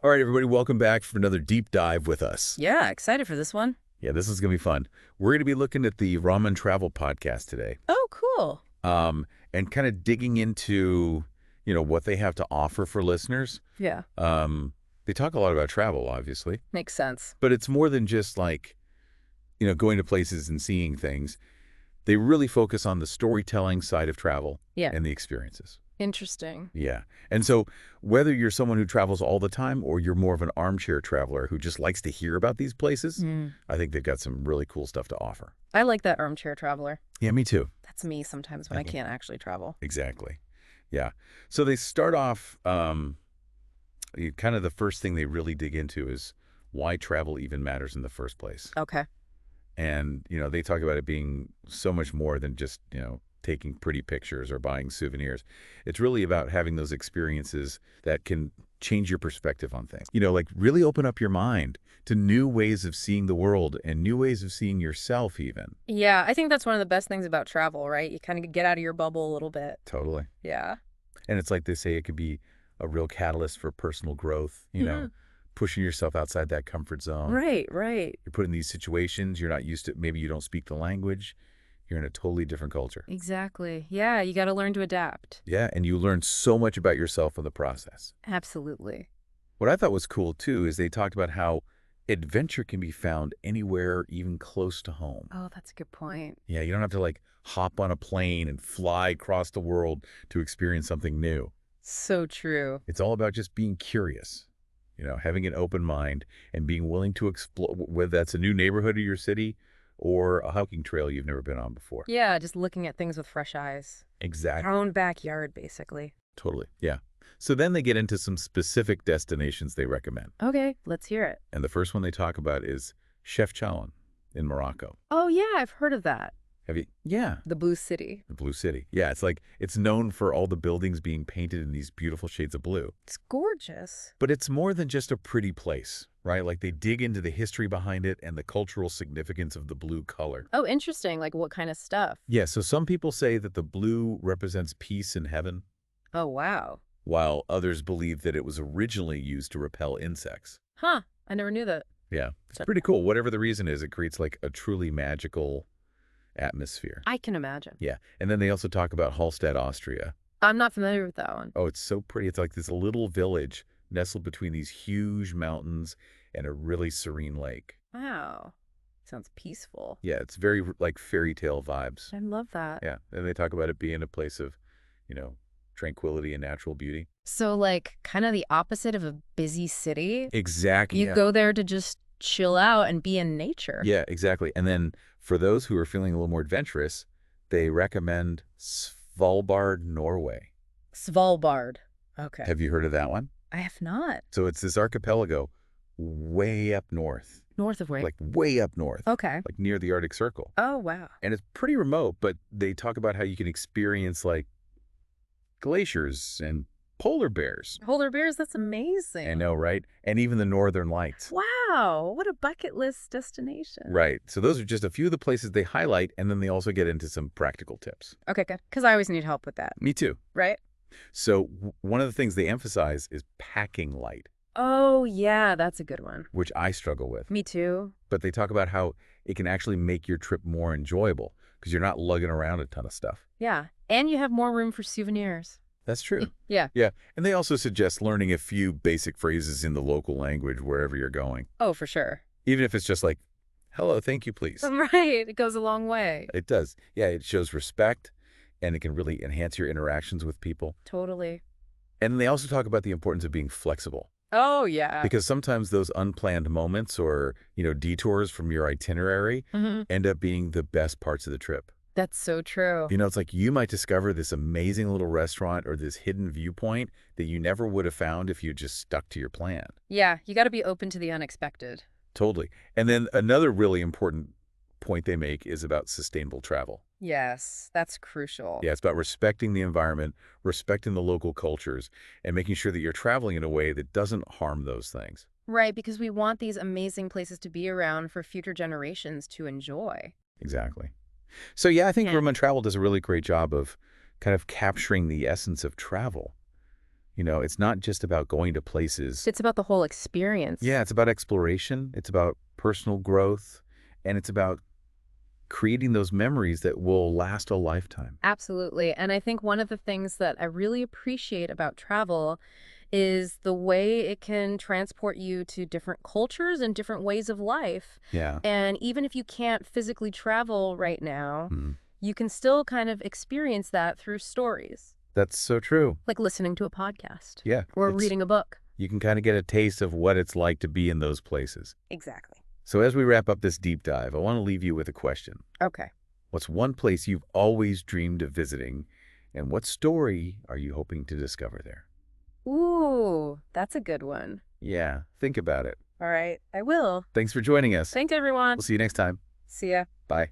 All right, everybody, welcome back for another deep dive with us. Yeah, excited for this one. Yeah, this is going to be fun. We're going to be looking at the Ramen Travel podcast today, Oh, cool. um, and kind of digging into, what they have to offer for listeners. Yeah, They talk a lot about travel, obviously, makes sense. but it's more than just like, going to places and seeing things. They really focus on the storytelling side of travel Yeah, and the experiences. interesting. Yeah. And so whether you're someone who travels all the time or you're more of an armchair traveler who just likes to hear about these places, I think they've got some really cool stuff to offer. I like that armchair traveler. Yeah, me too. That's me sometimes when I can't actually travel. Exactly. Yeah. So they start off, kind of the first thing they really dig into is why travel even matters in the first place. Okay. And, they talk about it being so much more than just, taking pretty pictures or buying souvenirs. It's really about having those experiences that can change your perspective on things. Like really open up your mind to new ways of seeing the world and new ways of seeing yourself even. Yeah, I think that's one of the best things about travel, right? You kind of get out of your bubble a little bit. Totally. Yeah. And it's like they say it could be a real catalyst for personal growth, Mhm. pushing yourself outside that comfort zone. Right, right. You're put in these situations you're not used to. Maybe you don't speak the language. You're in a totally different culture. Exactly. Yeah, you got to learn to adapt. Yeah, and you learn so much about yourself in the process. Absolutely. What I thought was cool, too, is they talked about how adventure can be found anywhere, even close to home. Oh, that's a good point. Yeah, you don't have to, like, hop on a plane and fly across the world to experience something new. So true. It's all about just being curious, having an open mind and being willing to explore, whether that's a new neighborhood of your city or a hiking trail you've never been on before. Yeah, just looking at things with fresh eyes. Exactly. Our own backyard, basically. Totally. Yeah. So then they get into some specific destinations they recommend. Okay, let's hear it. And the first one they talk about is Chef Chaouen in Morocco. Oh, yeah, I've heard of that. Have you? Yeah. The Blue City. The Blue City. Yeah, it's known for all the buildings being painted in these beautiful shades of blue. It's gorgeous. But it's more than just a pretty place, right? Like they dig into the history behind it and the cultural significance of the blue color. Oh, interesting. Like what kind of stuff? Yeah, so some people say that the blue represents peace in heaven, Oh, wow. while others believe that it was originally used to repel insects. Huh. I never knew that. Yeah, it's pretty cool. Whatever the reason is, it creates like a truly magical atmosphere. I can imagine. Yeah, and then they also talk about Hallstatt, Austria. I'm not familiar with that one. Oh, it's so pretty. It's like this little village nestled between these huge mountains and a really serene lake. Wow. Sounds peaceful. Yeah, it's very like fairy tale vibes. I love that. Yeah, and they talk about it being a place of, tranquility and natural beauty. So, like, kind of the opposite of a busy city. Exactly. You go there to just chill out and be in nature. Yeah, exactly. And then for those who are feeling a little more adventurous, they recommend Svalbard, Norway. Svalbard. Okay. Have you heard of that one? I have not. So it's this archipelago way up north, North of where? like way up north, Okay. like near the Arctic Circle. Oh, wow. And it's pretty remote, but they talk about how you can experience like glaciers and polar bears. Polar bears, that's amazing. I know, right? And even the northern lights. Wow. What a bucket list destination. Right. So those are just a few of the places they highlight, and then they also get into some practical tips. Okay, good. Because I always need help with that, Me too. right? So one of the things they emphasize is packing light, Oh, yeah, that's a good one. which I struggle with. Me too. But they talk about how it can actually make your trip more enjoyable because you're not lugging around a ton of stuff. Yeah. And you have more room for souvenirs. That's true. Yeah. Yeah. And they also suggest learning a few basic phrases in the local language wherever you're going, Oh, for sure. even if it's just like, hello, thank you, please. Right. It goes a long way. It does. Yeah, it shows respect, and it can really enhance your interactions with people. Totally. And they also talk about the importance of being flexible. Oh, yeah. Because sometimes those unplanned moments or, detours from your itinerary Mhm. end up being the best parts of the trip. That's so true. It's like you might discover this amazing little restaurant or this hidden viewpoint that you never would have found if you just stuck to your plan. Yeah, you got to be open to the unexpected. Totally. And then another really important point they make is about sustainable travel. Yes, that's crucial. Yeah, it's about respecting the environment, respecting the local cultures, and making sure that you're traveling in a way that doesn't harm those things. Right, because we want these amazing places to be around for future generations to enjoy. Exactly. So yeah, I think Yeah. Ramzan Travel does a really great job of kind of capturing the essence of travel. It's not just about going to places. It's about the whole experience. Yeah, it's about exploration. It's about personal growth. And it's about creating those memories that will last a lifetime. Absolutely. And I think one of the things that I really appreciate about travel is the way it can transport you to different cultures and different ways of life. Yeah. And even if you can't physically travel right now, Mhm. you can still kind of experience that through stories, That's so true. like listening to a podcast Yeah. or reading a book. You can kind of get a taste of what it's like to be in those places. Exactly. So as we wrap up this deep dive, I want to leave you with a question. Okay. What's one place you've always dreamed of visiting, and what story are you hoping to discover there? Ooh, that's a good one. Yeah, think about it. All right, I will. Thanks for joining us. Thanks, everyone. We'll see you next time. See ya. Bye.